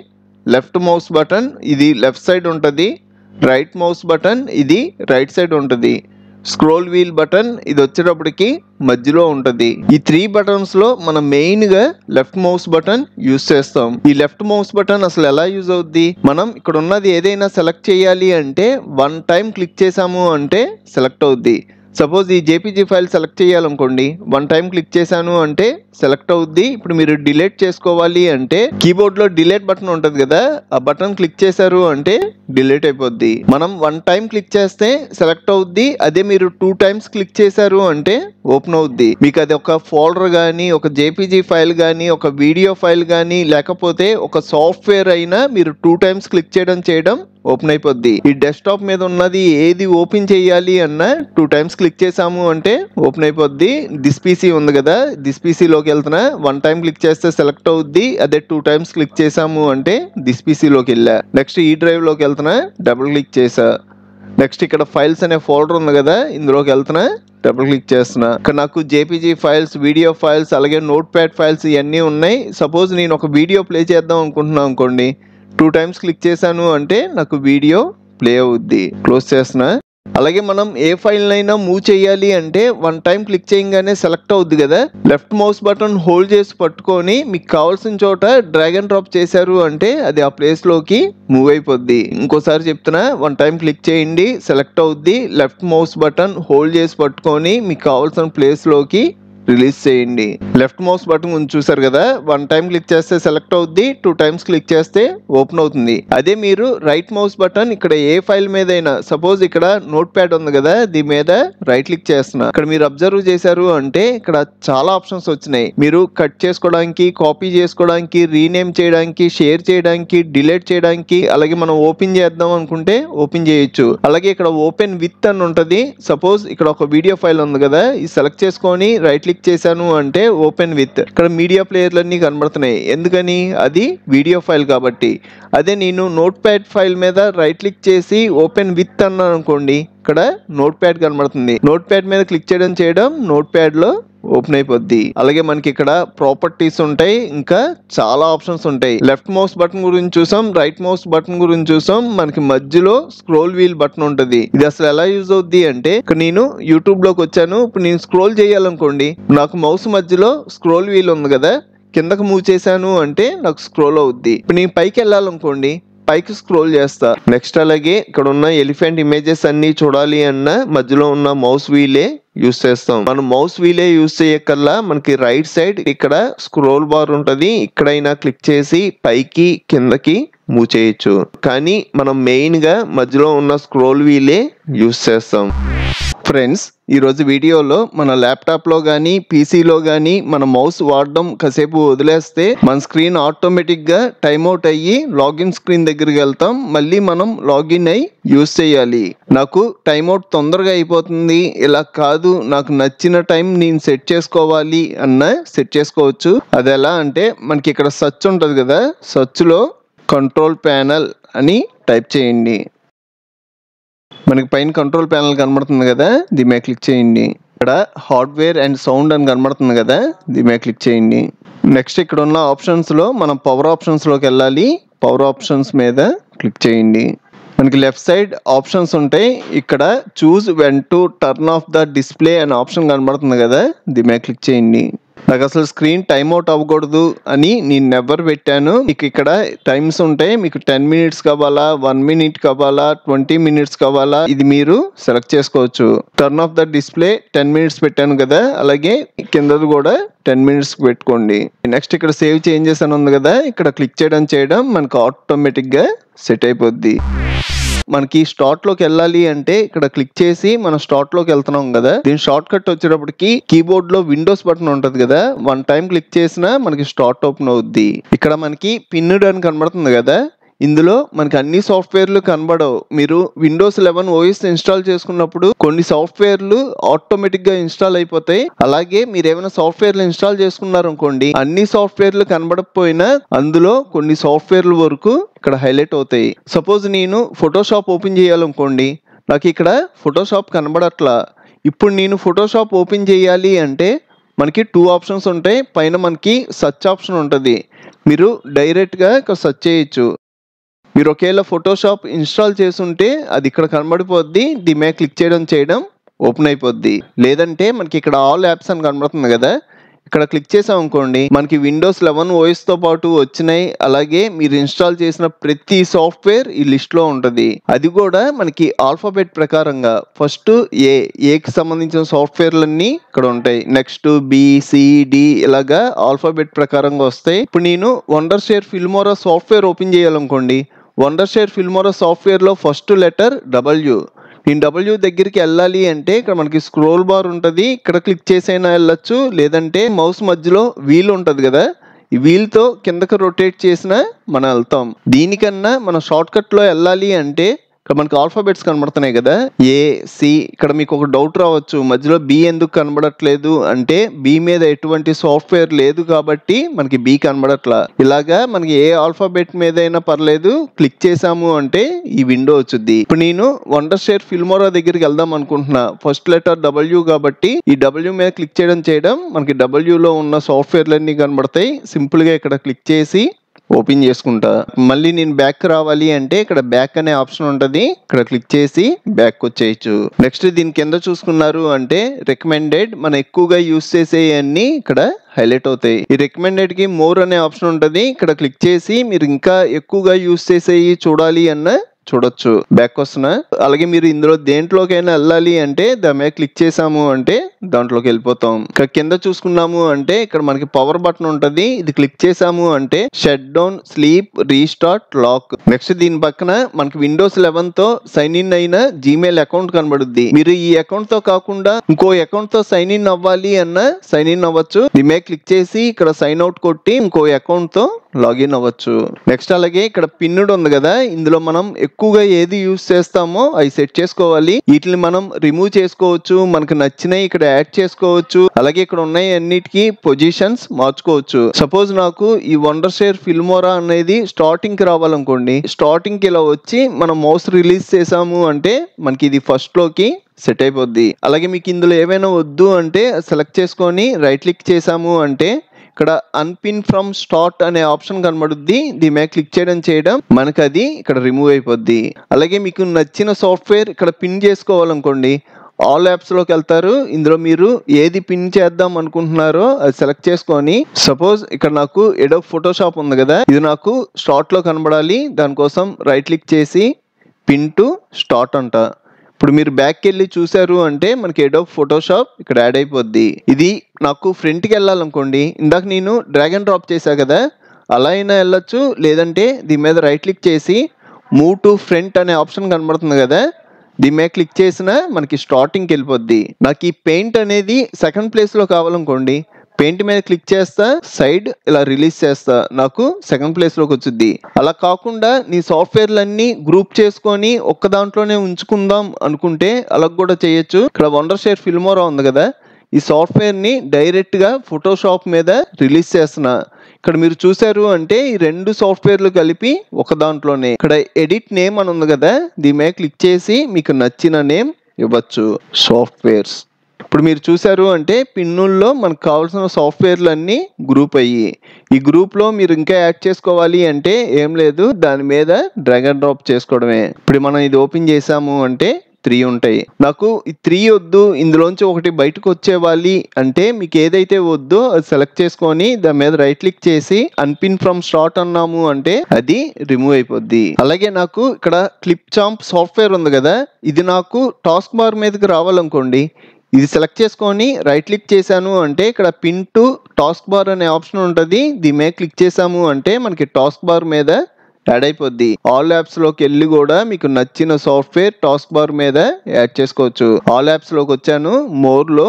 లెఫ్ట్ మౌస్ బటన్ ఇది లెఫ్ట్ సైడ్ ఉంటుంది, రైట్ మౌస్ బటన్ ఇది రైట్ సైడ్ ఉంటుంది, స్క్రోల్ వీల్ బటన్ ఇది వచ్చేటప్పటికి మధ్యలో ఉంటుంది. ఈ 3 బటన్స్ లో మనం మెయిన్ గా లెఫ్ట్ మౌస్ బటన్ యూజ్ చేస్తాం. ఈ లెఫ్ట్ మౌస్ బటన్ అసలు ఎలా యూజ్ అవుద్ది, మనం ఇక్కడ ఉన్నది ఏదైనా సెలెక్ట్ చేయాలి అంటే 1 టైం క్లిక్ చేసాము అంటే సెలెక్ట్ అవుద్ది. సపోజ్ ఈ జేపీజీ ఫైల్ సెలెక్ట్ చేయాలనుకోండి, 1 టైం క్లిక్ చేశాను అంటే సెలెక్ట్ అవుద్ది. ఇప్పుడు మీరు డిలీట్ చేసుకోవాలి అంటే కీబోర్డ్ లో డిలీట్ బటన్ ఉంటుంది కదా, ఆ బటన్ క్లిక్ చేశారు అంటే డిలీట్ అయిపోద్ది. మనం 1 టైం క్లిక్ చేస్తే సెలెక్ట్ అవుద్ది. అదే మీరు 2 టైమ్స్ క్లిక్ చేశారు అంటే ఓపెన్ అవుద్ది. మీకు అది ఒక ఫోల్డర్ కానీ, ఒక జేపీజీ ఫైల్ కానీ, ఒక వీడియో ఫైల్ కానీ, లేకపోతే ఒక సాఫ్ట్వేర్ అయినా మీరు 2 టైమ్స్ క్లిక్ చేయడం ఓపెన్ అయిపోద్ది. ఈ డెస్క్టాప్ మీద ఉన్నది ఏది ఓపెన్ చేయాలి అన్నా 2 టైమ్స్ క్లిక్ చేసాము అంటే ఓపెన్ అయిపోద్ది. దిస్ పీసీ ఉంది కదా, దిస్ పీసీలోకి వెళ్తున్నా, 1 టైం క్లిక్ చేస్తే సెలెక్ట్ అవుద్ది. అదే 2 టైమ్స్ క్లిక్ చేసాము అంటే దిస్ పీసీలోకి వెళ్ళా. నెక్స్ట్ ఈ డ్రైవ్ లోకి వెళ్తున్నా, డబుల్ క్లిక్ చేసా. నెక్స్ట్ ఇక్కడ ఫైల్స్ అనే ఫోల్డర్ ఉంది కదా, ఇందులోకి వెళ్తున్నా, డబుల్ క్లిక్ చేస్తున్నా. ఇక్కడ నాకు జేపీజీ ఫైల్స్, వీడియో ఫైల్స్, అలాగే నోట్ ప్యాడ్ ఫైల్స్ ఇవన్నీ ఉన్నాయి. సపోజ్ నేను ఒక వీడియో ప్లే చేద్దాం అనుకుంటున్నాను అనుకోండి, 2 టైమ్స్ క్లిక్ చేశాను అంటే నాకు వీడియో ప్లే అవుద్ది. క్లోజ్ చేస్తున్నా. అలాగే మనం ఏ ఫైల్ అయినా మూవ్ చేయాలి అంటే 1 టైం క్లిక్ చేయగానే సెలెక్ట్ అవుద్ది కదా, లెఫ్ట్ మౌస్ బటన్ హోల్డ్ చేసి పట్టుకొని మీకు కావాల్సిన చోట డ్రాగ్ అండ్ డ్రాప్ చేశారు అంటే అది ఆ ప్లేస్ లోకి మూవ్ అయిపోద్ది. ఇంకోసారి చెప్తున్నా, 1 టైం క్లిక్ చేయండి, సెలెక్ట్ అవుద్ది. లెఫ్ట్ మౌస్ బటన్ హోల్డ్ చేసి పట్టుకొని మీకు కావాల్సిన ప్లేస్ లోకి రిలీజ్ చేయండి. లెఫ్ట్ మౌస్ బటన్ చూసారు కదా, 1 టైం క్లిక్ చేస్తే సెలెక్ట్ అవుద్ది, 2 టైమ్స్ క్లిక్ చేస్తే ఓపెన్ అవుతుంది. అదే మీరు రైట్ మౌస్ బటన్ ఇక్కడ ఏ ఫైల్ మీద అయినా, సపోజ్ ఇక్కడ నోట్ ప్యాడ్ ఉంది కదా, దీని మీద రైట్ క్లిక్ చేస్తున్నా. ఇక్కడ మీరు అబ్జర్వ్ చేశారు అంటే ఇక్కడ చాలా ఆప్షన్స్ వచ్చినాయి. మీరు కట్ చేసుకోవడానికి, కాపీ చేసుకోవడానికి, రీనేమ్ చేయడానికి, షేర్ చేయడానికి, డిలీట్ చేయడానికి, అలాగే మనం ఓపెన్ చేద్దాం అనుకుంటే ఓపెన్ చేయొచ్చు. అలాగే ఇక్కడ ఓపెన్ విత్ అని ఉంటది. సపోజ్ ఇక్కడ ఒక వీడియో ఫైల్ ఉంది కదా, ఇది సెలెక్ట్ చేసుకొని రైట్ క్లిక్ చేశాను అంటే ఓపెన్ విత్. ఇక్కడ మీడియా ప్లేయర్లన్నీ కనబడుతున్నాయి. ఎందుకని, అది వీడియో ఫైల్ కాబట్టి. అదే నేను నోట్ ప్యాడ్ ఫైల్ మీద రైట్ క్లిక్ చేసి ఓపెన్ విత్ అన్నాను అనుకోండి, ఇక్కడ నోట్ ప్యాడ్ కనబడుతుంది. నోట్ ప్యాడ్ మీద క్లిక్ చేయడం నోట్ ప్యాడ్ లో ఓపెన్ అయిపోద్ది. అలాగే మనకి ఇక్కడ ప్రాపర్టీస్ ఉంటాయి, ఇంకా చాలా ఆప్షన్స్ ఉంటాయి. లెఫ్ట్ మౌస్ బటన్ గురించి చూసాం, రైట్ మౌస్ బటన్ గురించి చూసాం. మనకి మధ్యలో స్క్రోల్ వీల్ బటన్ ఉంటుంది. ఇది అసలు ఎలా యూజ్ అవుద్ది అంటే, ఇక్కడ నేను యూట్యూబ్ లోకి వచ్చాను. ఇప్పుడు నేను స్క్రోల్ చేయాలనుకోండి, నాకు మౌస్ మధ్యలో స్క్రోల్ వీల్ ఉంది కదా, కిందకు మూవ్ చేశాను అంటే నాకు స్క్రోల్ అవుద్ది. ఇప్పుడు నేను పైకి వెళ్ళాలనుకోండి, పైకి స్క్రోల్ చేస్తా. నెక్స్ట్ అలాగే ఇక్కడ ఉన్న ఎలిఫెంట్ ఇమేజెస్ అన్ని చూడాలి అన్న మధ్యలో ఉన్న మౌస్ వీలే యూస్ చేస్తాం. మనం మౌస్ వీలే యూస్ చేయకల్లా మనకి రైట్ సైడ్ ఇక్కడ స్క్రోల్ బార్ ఉంటది, ఇక్కడైనా క్లిక్ చేసి పైకి కిందకి మూవ్ చేయొచ్చు. కానీ మనం మెయిన్ గా మధ్యలో ఉన్న స్క్రోల్ వీలే యూస్ చేస్తాం. ఫ్రెండ్స్, ఈరోజు వీడియోలో మన ల్యాప్టాప్లో కానీ పీసీలో కానీ మన మౌస్ వాడడం కాసేపు వదిలేస్తే మన స్క్రీన్ ఆటోమేటిక్గా టైమ్అవుట్ అయ్యి లాగిన్ స్క్రీన్ దగ్గరికి వెళ్తాం. మళ్ళీ మనం లాగిన్ అయ్యి యూస్ చేయాలి. నాకు టైమ్అవుట్ తొందరగా అయిపోతుంది, ఇలా కాదు నాకు నచ్చిన టైం నేను సెట్ చేసుకోవాలి అన్న సెట్ చేసుకోవచ్చు. అది ఎలా అంటే, మనకి ఇక్కడ సర్చ్ ఉంటుంది కదా, సర్చ్లో కంట్రోల్ ప్యానల్ అని టైప్ చేయండి. మనకి పైన కంట్రోల్ ప్యానల్ కనబడుతుంది కదా, దీని మీద క్లిక్ చేయండి. ఇక్కడ హార్డ్వేర్ అండ్ సౌండ్ అని కనబడుతుంది కదా, దీని మీద క్లిక్ చేయండి. నెక్స్ట్ ఇక్కడ ఉన్న ఆప్షన్స్లో మనం పవర్ ఆప్షన్స్లోకి వెళ్ళాలి. పవర్ ఆప్షన్స్ మీద క్లిక్ చేయండి. మనకి లెఫ్ట్ సైడ్ ఆప్షన్స్ ఉంటాయి. ఇక్కడ choose when to turn off the display అనే ఆప్షన్ కనబడుతుంది కదా, దీని మీద క్లిక్ చేయండి. నాకు అసలు స్క్రీన్ టైం అవుట్ అవ్వకూడదు అని నేను నెవర్ పెట్టాను. మీకు ఇక్కడ టైమ్స్ ఉంటాయి. మీకు 10 minutes కావాలా, 1 minute కావాలా, 20 minutes కావాలా, ఇది మీరు సెలెక్ట్ చేసుకోవచ్చు. Turn off the display 10 minutes పెట్టాను కదా, అలాగే కిందది కూడా 10 minutes పెట్టుకోండి. నెక్స్ట్ ఇక్కడ సేవ్ చేంజెస్ అని ఉంది కదా, ఇక్కడ క్లిక్ చేయడం మనకు ఆటోమేటిక్గా సెట్ అయిపోద్ది. మనకి స్టార్ట్ లోకి వెళ్ళాలి అంటే ఇక్కడ క్లిక్ చేసి మనం స్టార్ట్ లోకి వెళ్తున్నాం కదా, దీని షార్ట్ కట్ వచ్చేటప్పటికి కీబోర్డ్ లో విండోస్ బటన్ ఉంటది కదా, 1 time క్లిక్ చేసినా మనకి స్టార్ట్ ఓపెన్ అవుద్ది. ఇక్కడ మనకి పిన్నుడ్ అని కనబడుతుంది కదా, ఇందులో మనకి అన్ని సాఫ్ట్వేర్లు కనబడవు. మీరు విండోస్ 11 OS ఇన్స్టాల్ చేసుకున్నప్పుడు కొన్ని సాఫ్ట్వేర్లు ఆటోమేటిక్ గా ఇన్స్టాల్ అయిపోతాయి. అలాగే మీరు ఏమైనా సాఫ్ట్వేర్లు ఇన్స్టాల్ చేసుకున్నారు అనుకోండి, అన్ని సాఫ్ట్వేర్లు కనబడకపోయినా అందులో కొన్ని సాఫ్ట్వేర్ల వరకు ఇక్కడ హైలైట్ అవుతాయి. సపోజ్ నేను ఫోటోషాప్ ఓపెన్ చేయాలనుకోండి, నాకు ఇక్కడ ఫోటోషాప్ కనబడట్లా. ఇప్పుడు నేను ఫోటోషాప్ ఓపెన్ చేయాలి అంటే మనకి 2 ఆప్షన్స్ ఉంటాయి. పైన మనకి సెర్చ్ ఆప్షన్ ఉంటుంది, మీరు డైరెక్ట్గా ఇక్కడ సెర్చ్ చేయొచ్చు. మీరు ఒకవేళ ఫోటోషాప్ ఇన్స్టాల్ చేసుంటే అది ఇక్కడ కనబడిపోద్ది, దీని మీద క్లిక్ చేయడం ఓపెన్ అయిపోద్ది. లేదంటే మనకి ఇక్కడ ఆల్ యాప్స్ అని కనబడుతుంది కదా, ఇక్కడ క్లిక్ చేసాం అనుకోండి మనకి విండోస్ 11 OS తో పాటు వచ్చినాయి. అలాగే మీరు ఇన్స్టాల్ చేసిన ప్రతి సాఫ్ట్వేర్ ఈ లిస్ట్ లో ఉంటుంది. అది కూడా మనకి ఆల్ఫాబెట్ ప్రకారంగా ఫస్ట్ ఏకి సంబంధించిన సాఫ్ట్వేర్లన్నీ ఇక్కడ ఉంటాయి. నెక్స్ట్ BCD ఇలాగా ఆల్ఫాబెట్ ప్రకారంగా వస్తాయి. ఇప్పుడు నేను వండర్షేర్ ఫిల్మోరా సాఫ్ట్వేర్ ఓపెన్ చేయాలనుకోండి, వండర్షేర్ ఫిల్మోరా సాఫ్ట్వేర్ లో ఫస్ట్ లెటర్ W. నేను W దగ్గరికి వెళ్ళాలి అంటే ఇక్కడ మనకి స్క్రోల్ బార్ ఉంటుంది, ఇక్కడ క్లిక్ చేసైనా వెళ్ళొచ్చు. లేదంటే మౌస్ మధ్యలో వీల్ ఉంటుంది కదా, ఈ వీల్తో కిందకి రొటేట్ చేసినా మనం వెళ్తాం. దీనికన్నా మనం షార్ట్ కట్లో వెళ్ళాలి అంటే ఇక్కడ మనకి ఆల్ఫాబెట్స్ కనబడుతున్నాయి కదా, AC. ఇక్కడ మీకు ఒక డౌట్ రావచ్చు, మధ్యలో B ఎందుకు కనబడట్లేదు అంటే B మీద ఎటువంటి సాఫ్ట్వేర్ లేదు కాబట్టి మనకి B కనబడట్లా. ఇలాగా మనకి ఏ ఆల్ఫాబెట్ మీద అయినా పర్లేదు, క్లిక్ చేసాము అంటే ఈ విండో వచ్చుద్ది. ఇప్పుడు నేను వండర్షేర్ ఫిల్మోరా దగ్గరికి వెళ్దాం అనుకుంటున్నా, ఫస్ట్ లెటర్ W కాబట్టి ఈ W మీద క్లిక్ చేయడం మనకి W లో ఉన్న సాఫ్ట్వేర్లన్నీ కనబడతాయి. సింపుల్ గా ఇక్కడ క్లిక్ చేసి ఓపెన్ చేసుకుంటా. మళ్ళీ నేను బ్యాక్ రావాలి అంటే ఇక్కడ బ్యాక్ అనే ఆప్షన్ ఉంటుంది, ఇక్కడ క్లిక్ చేసి బ్యాక్ వచ్చేయచ్చు. నెక్స్ట్ దీని కింద చూసుకున్నారు అంటే రికమెండెడ్, మనం ఎక్కువగా యూస్ చేసే అన్ని ఇక్కడ హైలైట్ అవుతాయి. ఈ రికమెండెడ్ కి మోర్ అనే ఆప్షన్ ఉంటుంది, ఇక్కడ క్లిక్ చేసి మీరు ఇంకా ఎక్కువగా యూస్ చేసేవి చూడాలి అన్న చూడొచ్చు. బ్యాక్ వస్తున్నా. అలాగే మీరు ఇందులో దేంట్లోకైనా వెళ్ళాలి అంటే దాని మీద క్లిక్ చేసాము అంటే దాంట్లోకి వెళ్ళిపోతాం. ఇక్కడ కింద చూసుకున్నాము అంటే ఇక్కడ మనకి పవర్ బటన్ ఉంటుంది, ఇది క్లిక్ చేసాము అంటే shut down, sleep, restart, lock. Next దీని పక్కన మనకి విండోస్ 11 తో సైన్ ఇన్ అయిన జీమెయిల్ అకౌంట్ కనబడుద్ది. మీరు ఈ అకౌంట్ తో కాకుండా ఇంకో అకౌంట్ తో సైన్ ఇన్ అవ్వాలి అన్న సైన్ ఇన్ అవ్వచ్చు. దీని మీద క్లిక్ చేసి ఇక్కడ సైన్ అవుట్ కొట్టి ఇంకో అకౌంట్ తో లాగిన్ అవ్వచ్చు. నెక్స్ట్ అలాగే ఇక్కడ పిన్నుడ్ ఉంది కదా, ఇందులో మనం ఎక్కువగా ఏది యూస్ చేస్తామో అవి సెట్ చేసుకోవాలి. వీటిని మనం రిమూవ్ చేసుకోవచ్చు, మనకు నచ్చినవి ఇక్కడ యాడ్ చేసుకోవచ్చు. అలాగే ఇక్కడ ఉన్నాయి అన్నిటికీ పొజిషన్స్ మార్చుకోవచ్చు. సపోజ్ నాకు ఈ వండర్షేర్ ఫిల్మోరా అనేది స్టార్టింగ్ కి రావాలనుకోండి, స్టార్టింగ్ కి ఇలా వచ్చి మనం మౌస్ రిలీజ్ చేసాము అంటే మనకి ఇది ఫస్ట్ లోకి సెట్ అయిపోద్ది. అలాగే మీకు ఇందులో ఏమైనా వద్దు అంటే సెలెక్ట్ చేసుకొని రైట్ క్లిక్ చేసాము అంటే ఇక్కడ అన్పిన్ ఫ్రమ్ స్టార్ట్ అనే ఆప్షన్ కనబడుద్ది, దీని మీద క్లిక్ చేయడం మనకు అది ఇక్కడ రిమూవ్ అయిపోద్ది. అలాగే మీకు నచ్చిన సాఫ్ట్వేర్ ఇక్కడ పిన్ చేసుకోవాలనుకోండి, ఆల్ యాప్స్ లోకి వెళ్తారు, ఇందులో మీరు ఏది పిన్ చేద్దాం అనుకుంటున్నారో అది సెలెక్ట్ చేసుకొని, సపోజ్ ఇక్కడ నాకు ఎడోబ్ ఫోటోషాప్ ఉంది కదా, ఇది నాకు స్టార్ట్ లో కనబడాలి, దానికోసం రైట్ క్లిక్ చేసి పిన్ టు స్టార్ట్ అంట. ఇప్పుడు మీరు బ్యాక్ వెళ్ళి చూసారు అంటే మనకి ఎడోబ్ ఫోటోషాప్ ఇక్కడ యాడ్ అయిపోద్ది. ఇది నాకు ఫ్రంట్కి వెళ్ళాలనుకోండి, ఇందాక నేను డ్రాగ్ అండ్ డ్రాప్ చేశా కదా, అలా అయినా వెళ్ళొచ్చు. లేదంటే దీని మీద రైట్ క్లిక్ చేసి మూవ్ టు ఫ్రంట్ అనే ఆప్షన్ కనబడుతుంది కదా, దీని మీద క్లిక్ చేసినా మనకి స్టార్టింగ్కి వెళ్ళిపోద్ది. నాకు ఈ పెయింట్ అనేది సెకండ్ ప్లేస్లో కావాలనుకోండి, పెయింట్ మీద క్లిక్ చేస్తా, సైడ్ ఇలా రిలీజ్ చేస్తా, నాకు సెకండ్ ప్లేస్ లోకి వచ్చింది. అలా కాకుండా నీ సాఫ్ట్వేర్లన్నీ గ్రూప్ చేసుకొని ఒక్క దాంట్లోనే ఉంచుకుందాం అనుకుంటే అలా కూడా చేయొచ్చు. ఇక్కడ వండర్షేర్ ఫిల్మోరా ఉంది కదా, ఈ సాఫ్ట్వేర్ ని డైరెక్ట్ గా ఫోటోషాప్ మీద రిలీజ్ చేస్తున్నా. ఇక్కడ మీరు చూసారు అంటే ఈ రెండు సాఫ్ట్వేర్లు కలిపి ఒక దాంట్లోనే. ఇక్కడ ఎడిట్ నేమ్ అని ఉంది కదా, దీని మీద క్లిక్ చేసి మీకు నచ్చిన నేమ్ ఇవ్వచ్చు. సాఫ్ట్వేర్స్ ఇప్పుడు మీరు చూసారు అంటే పిన్నుల్లో మనకు కావాల్సిన సాఫ్ట్వేర్లు అన్నీ గ్రూప్ అయ్యి, ఈ గ్రూప్లో మీరు ఇంకా యాడ్ చేసుకోవాలి అంటే ఏం లేదు, దాని మీద డ్రాగ్ అండ్ డ్రాప్ చేసుకోవడమే. ఇప్పుడు మనం ఇది ఓపెన్ చేసాము అంటే 3 ఉంటాయి. నాకు ఈ 3 వద్దు, ఇందులోంచి ఒకటి బయటకు వచ్చేవాలి అంటే మీకు ఏదైతే వద్దో అది సెలెక్ట్ చేసుకొని దాని మీద రైట్ క్లిక్ చేసి అన్పిన్ ఫ్రమ్ స్టార్ట్ అన్నాము అంటే అది రిమూవ్ అయిపోద్ది. అలాగే నాకు ఇక్కడ క్లిప్ చాంప్ సాఫ్ట్వేర్ ఉంది కదా, ఇది నాకు టాస్క్ బార్ మీదకి రావాలనుకోండి, ఇది సెలెక్ట్ చేసుకొని రైట్ క్లిక్ చేశాను అంటే ఇక్కడ పిన్ టు టాస్క్ బార్ అనే ఆప్షన్ ఉంటుంది. దీని మీద క్లిక్ చేసాము అంటే మనకి టాస్క్ బార్ మీద యాడ్ అయిపోద్ది. ఆల్ యాప్స్ లోకి వెళ్ళి కూడా మీకు నచ్చిన సాఫ్ట్వేర్ టాస్క్ బార్ మీద యాడ్ చేసుకోవచ్చు. ఆల్ యాప్స్ లోకి వచ్చాను, మోర్ లో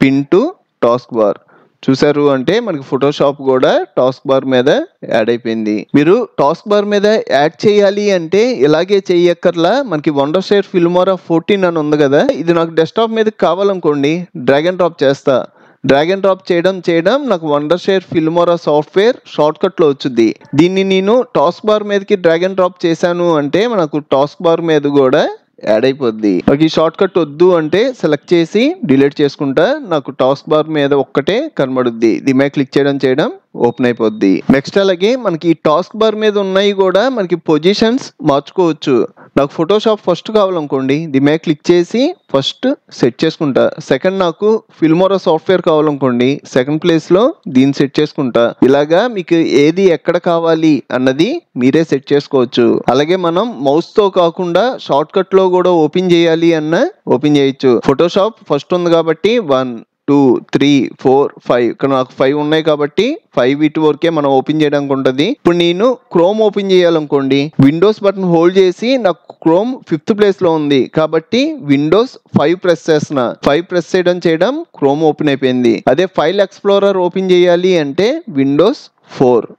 పిన్ టు టాస్క్ బార్ చూసారు అంటే మనకి ఫోటోషాప్ కూడా టాస్క్ బార్ మీద యాడ్ అయిపోయింది. మీరు టాస్క్ బార్ మీద యాడ్ చేయాలి అంటే ఇలాగే చెయ్యక్కర్లా, మనకి వండర్షేర్ ఫిల్మోరా 14 అని ఉంది కదా, ఇది నాకు డెస్క్టాప్ మీద కావాలనుకోండి, డ్రాగ్ అండ్ డ్రాప్ చేస్తా. డ్రాగ్ అండ్ డ్రాప్ చేయడం నాకు వండర్షేర్ ఫిల్మోరా సాఫ్ట్వేర్ షార్ట్ కట్ లో వచ్చుద్ది. దీన్ని నేను టాస్క్ బార్ మీదకి డ్రాగ్ అండ్ డ్రాప్ చేశాను అంటే మనకు టాస్క్ బార్ మీద కూడా యాడ్ అయిపోద్ది. నాకు ఈ షార్ట్ కట్ వద్దు అంటే సెలెక్ట్ చేసి డిలీట్ చేసుకుంటా, నాకు టాస్క్ బార్ మీద ఒక్కటే కనబడుద్ది. దీని మీద క్లిక్ చేయడం ఓపెన్ అయిపోద్ది. నెక్స్ట్ అలాగే మనకి ఈ టాస్క్ బార్ మీద ఉన్నాయి కూడా మనకి పొజిషన్స్ మార్చుకోవచ్చు. నాకు ఫోటోషాప్ ఫస్ట్ కావాలనుకోండి, దీని మీద క్లిక్ చేసి ఫస్ట్ సెట్ చేసుకుంటా. సెకండ్ నాకు ఫిల్మోరా సాఫ్ట్వేర్ కావాలనుకోండి, సెకండ్ ప్లేస్ లో దీన్ని సెట్ చేసుకుంటా. ఇలాగా మీకు ఏది ఎక్కడ కావాలి అన్నది మీరే సెట్ చేసుకోవచ్చు. అలాగే మనం మౌస్ తో కాకుండా షార్ట్ కట్ లో కూడా ఓపెన్ చేయాలి అన్న ఓపెన్ చేయొచ్చు. ఫోటోషాప్ ఫస్ట్ ఉంది కాబట్టి 1 2 3 4 5 ఇక్కడ నాకు 5 ఉన్నాయి కాబట్టి 5 ఇటు వరకే మనం ఓపెన్ చేయడానికి ఉంటుంది. ఇప్పుడు నేను క్రోమ్ ఓపెన్ చేయాలనుకోండి, విండోస్ బటన్ హోల్డ్ చేసి నాకు క్రోమ్ 5th ప్లేస్ లో ఉంది కాబట్టి విండోస్ 5 ప్రెస్ చేస్తున్నా. 5 ప్రెస్ చేయడం క్రోమ్ ఓపెన్ అయిపోయింది. అదే ఫైల్ ఎక్స్ప్లోరర్ ఓపెన్ చేయాలి అంటే విండోస్ 4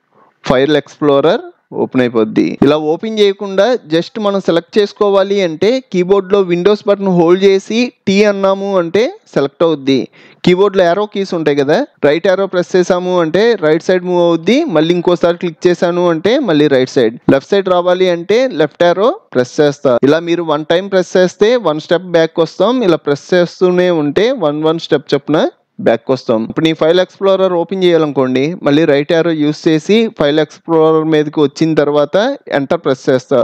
ఫైల్ ఎక్స్ప్లోరర్ ఓపెన్ అయిపోద్ది. ఇలా ఓపెన్ చేయకుండా జస్ట్ మనం సెలెక్ట్ చేసుకోవాలి అంటే కీబోర్డ్ లో విండోస్ బటన్ హోల్డ్ చేసి టీ అన్నాము అంటే సెలెక్ట్ అవుద్ది. కీబోర్డ్ లో యారో కీస్ ఉంటాయి కదా, రైట్ యారో ప్రెస్ చేసాము అంటే రైట్ సైడ్ మూవ్ అవుద్ది. మళ్ళీ ఇంకోసారి క్లిక్ చేశాను అంటే మళ్ళీ రైట్ సైడ్. లెఫ్ట్ సైడ్ రావాలి అంటే లెఫ్ట్ యారో ప్రెస్ చేస్తా. ఇలా మీరు 1 టైం ప్రెస్ చేస్తే 1 స్టెప్ బ్యాక్ వస్తాం. ఇలా ప్రెస్ చేస్తూనే ఉంటే 1 స్టెప్ చొప్పున బ్యాక్ వస్తాం. ఇప్పుడు నీ ఫైల్ ఎక్స్ప్లోరర్ ఓపెన్ చేయాలనుకోండి, మళ్ళీ రైట్ యారో యూస్ చేసి ఫైల్ ఎక్స్ప్లోరర్ మీదకి వచ్చిన తర్వాత ఎంటర్ ప్రెస్ చేస్తా.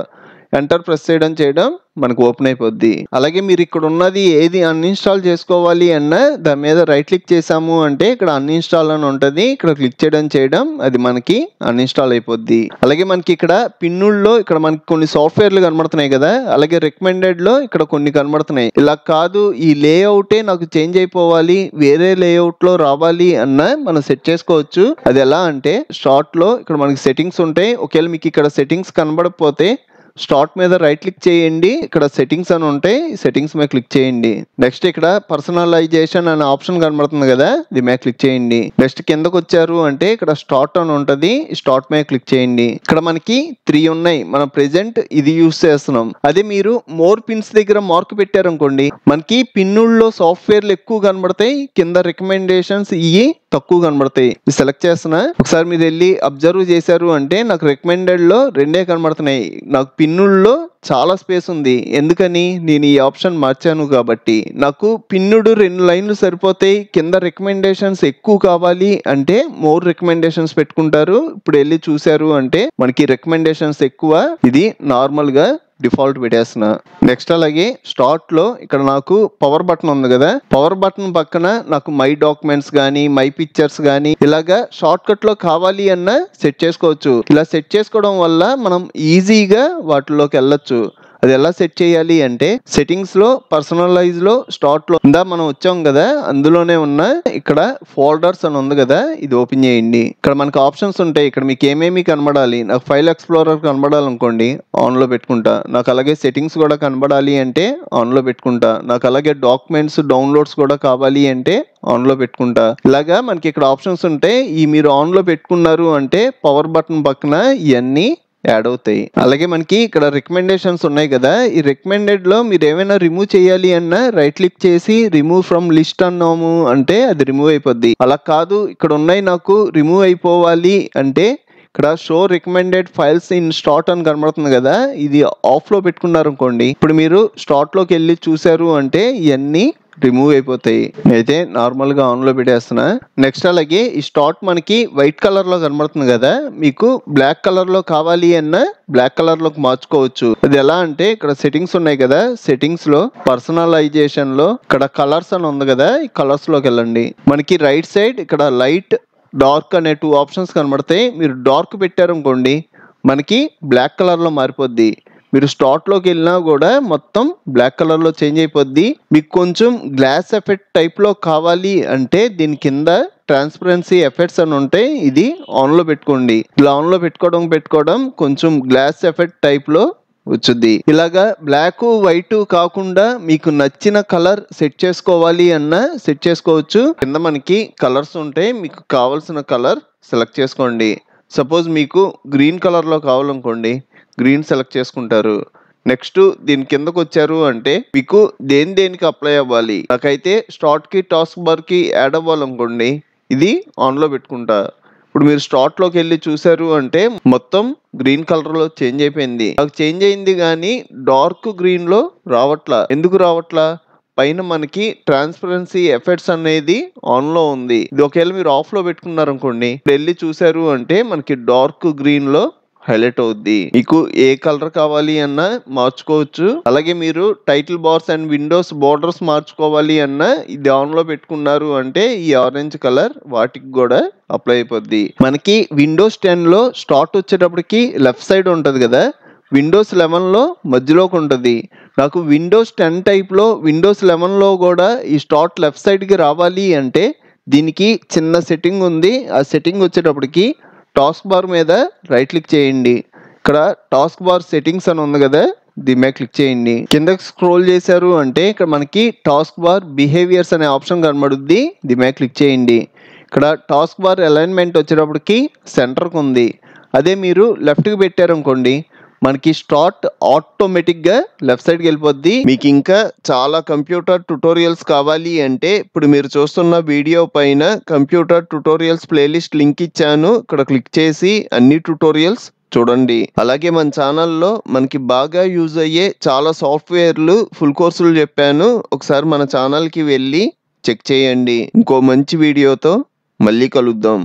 ఎంటర్ ప్రెస్ చేయడం మనకు ఓపెన్ అయిపోద్ది. అలాగే మీరు ఇక్కడ ఉన్నది ఏది అన్ఇన్స్టాల్ చేసుకోవాలి అన్న దాని మీద రైట్ క్లిక్ చేసాము అంటే ఇక్కడ అన్ఇన్స్టాల్ అని ఉంటుంది. ఇక్కడ క్లిక్ చేయడం అది మనకి అన్ఇన్స్టాల్ అయిపోద్ది. అలాగే మనకి ఇక్కడ పిన్నుల్లో ఇక్కడ మనకి కొన్ని సాఫ్ట్వేర్లు కనబడుతున్నాయి కదా, అలాగే రికమెండెడ్ లో ఇక్కడ కొన్ని కనబడుతున్నాయి. ఇలా కాదు, ఈ లేఅవుటే నాకు చేంజ్ అయిపోవాలి, వేరే లేఅవుట్ లో రావాలి అన్న మనం సెట్ చేసుకోవచ్చు. అది ఎలా అంటే స్టార్ట్ లో ఇక్కడ మనకి సెట్టింగ్స్ ఉంటాయి. ఒకవేళ మీకు ఇక్కడ సెట్టింగ్స్ కనబడకపోతే స్టార్ట్ మీద రైట్ క్లిక్ చేయండి, ఇక్కడ సెట్టింగ్స్ అని ఉంటాయి, సెట్టింగ్స్ మీద క్లిక్ చేయండి. నెక్స్ట్ ఇక్కడ పర్సనలైజేషన్ అనే ఆప్షన్ కనబడుతుంది కదా, దీని మీద క్లిక్ చేయండి. నెక్స్ట్ కిందకు వచ్చారు అంటే ఇక్కడ స్టార్ట్ అని ఉంటుంది, స్టార్ట్ మీద క్లిక్ చేయండి. ఇక్కడ మనకి 3 ఉన్నాయి, మనం ప్రెసెంట్ ఇది యూస్ చేస్తున్నాం. అదే మీరు మోర్ పిన్స్ దగ్గర మార్క్ పెట్టారనుకోండి, మనకి పిన్నుల్లో సాఫ్ట్వేర్లు ఎక్కువ కనబడతాయి, కింద రికమెండేషన్స్ ఇవి తక్కువ కనబడతాయి. సెలెక్ట్ చేస్తున్నా, ఒకసారి మీరు వెళ్ళి అబ్జర్వ్ చేశారు అంటే నాకు రికమెండెడ్ లో 2 కనబడుతున్నాయి. నాకు పిన్నుల్లో చాలా స్పేస్ ఉంది, ఎందుకని నేను ఈ ఆప్షన్ మార్చాను కాబట్టి. నాకు పిన్నుడు 2 లైన్లు సరిపోతాయి, కింద రికమెండేషన్స్ ఎక్కువ కావాలి అంటే మోర్ రికమెండేషన్స్ పెట్టుకుంటారు. ఇప్పుడు వెళ్ళి చూసారు అంటే మనకి రికమెండేషన్స్ ఎక్కువ, ఇది నార్మల్ గా డిఫాల్ట్ పెట్టేస్తున్నా. నెక్స్ట్ అలాగే స్టార్ట్ లో ఇక్కడ నాకు పవర్ బటన్ ఉంది కదా, పవర్ బటన్ పక్కన నాకు మై డాక్యుమెంట్స్ కానీ మై పిక్చర్స్ కానీ ఇలాగా షార్ట్ కట్ లో కావాలి అన్న సెట్ చేసుకోవచ్చు. ఇలా సెట్ చేసుకోవడం వల్ల మనం ఈజీగా వాటిలోకి వెళ్ళొచ్చు. అది ఎలా సెట్ చేయాలి అంటే సెట్టింగ్స్ లో పర్సనలైజ్ లో స్టార్ట్ లో ఇందా మనం వచ్చాం కదా, అందులోనే ఉన్న ఇక్కడ ఫోల్డర్స్ అని ఉంది కదా, ఇది ఓపెన్ చేయండి. ఇక్కడ మనకు ఆప్షన్స్ ఉంటాయి, ఇక్కడ మీకు ఏమేమి కనబడాలి. నాకు ఫైల్ ఎక్స్ప్లోరర్ కనబడాలనుకోండి ఆన్ లో పెట్టుకుంటా. నాకు అలాగే సెట్టింగ్స్ కూడా కనబడాలి అంటే ఆన్ లో పెట్టుకుంటా. నాకు అలాగే డాక్యుమెంట్స్ డౌన్లోడ్స్ కూడా కావాలి అంటే ఆన్ లో పెట్టుకుంటా. ఇలాగా మనకి ఇక్కడ ఆప్షన్స్ ఉంటాయి, ఈ మీరు ఆన్ లో పెట్టుకున్నారు అంటే పవర్ బటన్ పక్కన ఇవన్నీ యాడ్ అవుతాయి. అలాగే మనకి ఇక్కడ రికమెండేషన్స్ ఉన్నాయి కదా, ఈ రికమెండెడ్ లో మీరు ఏమైనా రిమూవ్ చేయాలి అన్నా రైట్ క్లిక్ చేసి రిమూవ్ ఫ్రమ్ లిస్ట్ అన్నాము అంటే అది రిమూవ్ అయిపోద్ది. అలా కాదు, ఇక్కడ ఉన్నాయి నాకు రిమూవ్ అయిపోవాలి అంటే ఇక్కడ show recommended files in start అని కనబడుతుంది కదా, ఇది ఆఫ్ లో పెట్టుకున్నారు అనుకోండి, ఇప్పుడు మీరు స్టార్ట్ లోకి వెళ్ళి చూసారు అంటే ఇవన్నీ రిమూవ్ అయిపోతాయి. అయితే నార్మల్గా ఆన్లో పెట్టేస్తున్నా. నెక్స్ట్ అలాగే ఈ స్టార్ట్ మనకి వైట్ కలర్లో కనబడుతుంది కదా, మీకు బ్లాక్ కలర్లో కావాలి అన్న బ్లాక్ కలర్లోకి మార్చుకోవచ్చు. అది ఎలా అంటే ఇక్కడ సెట్టింగ్స్ ఉన్నాయి కదా, సెట్టింగ్స్లో పర్సనలైజేషన్లో ఇక్కడ కలర్స్ అని ఉంది కదా, ఈ కలర్స్లోకి వెళ్ళండి. మనకి రైట్ సైడ్ ఇక్కడ లైట్ డార్క్ అనే 2 ఆప్షన్స్ కనబడతాయి. మీరు డార్క్ పెట్టారనుకోండి మనకి బ్లాక్ కలర్లో మారిపోద్ది. మీరు స్టార్ట్లోకి వెళ్ళినా కూడా మొత్తం బ్లాక్ కలర్లో చేంజ్ అయిపోద్ది. మీకు కొంచెం గ్లాస్ ఎఫెక్ట్ టైప్లో కావాలి అంటే దీని కింద ట్రాన్స్పరెన్సీ ఎఫెక్ట్స్ అని ఉంటాయి, ఇది ఆన్లో పెట్టుకోండి. ఇలా ఆన్లో పెట్టుకోవడం కొంచెం గ్లాస్ ఎఫెక్ట్ టైప్లో వచ్చుద్ది. ఇలాగా బ్లాక్ వైట్ కాకుండా మీకు నచ్చిన కలర్ సెట్ చేసుకోవాలి అన్న సెట్ చేసుకోవచ్చు. కింద మనకి కలర్స్ ఉంటాయి, మీకు కావాల్సిన కలర్ సెలెక్ట్ చేసుకోండి. సపోజ్ మీకు గ్రీన్ కలర్లో కావాలనుకోండి, గ్రీన్ సెలెక్ట్ చేసుకుంటారు. నెక్స్ట్ దీని కిందకు వచ్చారు అంటే మీకు దేనికి అప్లై అవ్వాలి. నాకైతే స్టార్ట్కి టాస్క్ బార్కి యాడ్ అవ్వాలనుకోండి, ఇది ఆన్లో పెట్టుకుంటా. ఇప్పుడు మీరు స్టార్ట్లోకి వెళ్ళి చూసారు అంటే మొత్తం గ్రీన్ కలర్లో చేంజ్ అయిపోయింది. నాకు చేంజ్ అయింది కానీ డార్క్ గ్రీన్లో రావట్లా. ఎందుకు రావట్లా? పైన మనకి ట్రాన్స్పరెన్సీ ఎఫెక్ట్స్ అనేది ఆన్లో ఉంది. ఇది ఒకవేళ మీరు ఆఫ్లో పెట్టుకున్నారనుకోండి, వెళ్ళి చూసారు అంటే మనకి డార్క్ గ్రీన్లో హైలైట్ అవుద్ది. మీకు ఏ కలర్ కావాలి అన్నా మార్చుకోవచ్చు. అలాగే మీరు title bars and Windows borders మార్చుకోవాలి అన్నా ఇది ఆన్లో పెట్టుకున్నారు అంటే ఈ ఆరెంజ్ కలర్ వాటికి కూడా అప్లై అయిపోద్ది. మనకి విండోస్ 10లో స్టార్ట్ వచ్చేటప్పటికి లెఫ్ట్ సైడ్ ఉంటుంది కదా, విండోస్ 11లో మధ్యలోకి ఉంటుంది. నాకు విండోస్ 10 టైప్లో విండోస్ 11లో కూడా ఈ స్టార్ట్ లెఫ్ట్ సైడ్కి రావాలి అంటే దీనికి చిన్న సెట్టింగ్ ఉంది. ఆ సెట్టింగ్ వచ్చేటప్పటికి టాస్క్ బార్ మీద రైట్ క్లిక్ చేయండి. ఇక్కడ టాస్క్ బార్ సెట్టింగ్స్ అని ఉంది కదా, దీని మీద క్లిక్ చేయండి. కిందకి స్క్రోల్ చేశారు అంటే ఇక్కడ మనకి టాస్క్ బార్ బిహేవియర్స్ అనే ఆప్షన్ కనబడుద్ది, దీని మీద క్లిక్ చేయండి. ఇక్కడ టాస్క్ బార్ అలైన్మెంట్ వచ్చేటప్పటికి సెంటర్కి ఉంది. అదే మీరు లెఫ్ట్కి పెట్టారనుకోండి మనకి స్టార్ట్ ఆటోమేటిక్గా లెఫ్ట్ సైడ్కి వెళ్ళిపోద్ది. మీకు ఇంకా చాలా కంప్యూటర్ ట్యుటోరియల్స్ కావాలి అంటే ఇప్పుడు మీరు చూస్తున్న వీడియో పైన కంప్యూటర్ ట్యుటోరియల్స్ ప్లేలిస్ట్ లింక్ ఇచ్చాను, ఇక్కడ క్లిక్ చేసి అన్ని ట్యుటోరియల్స్ చూడండి. అలాగే మన ఛానల్లో మనకి బాగా యూజ్ అయ్యే చాలా సాఫ్ట్వేర్లు ఫుల్ కోర్సులు చెప్పాను, ఒకసారి మన ఛానల్కి వెళ్ళి చెక్ చేయండి. ఇంకో మంచి వీడియోతో మళ్ళీ కలుద్దాం.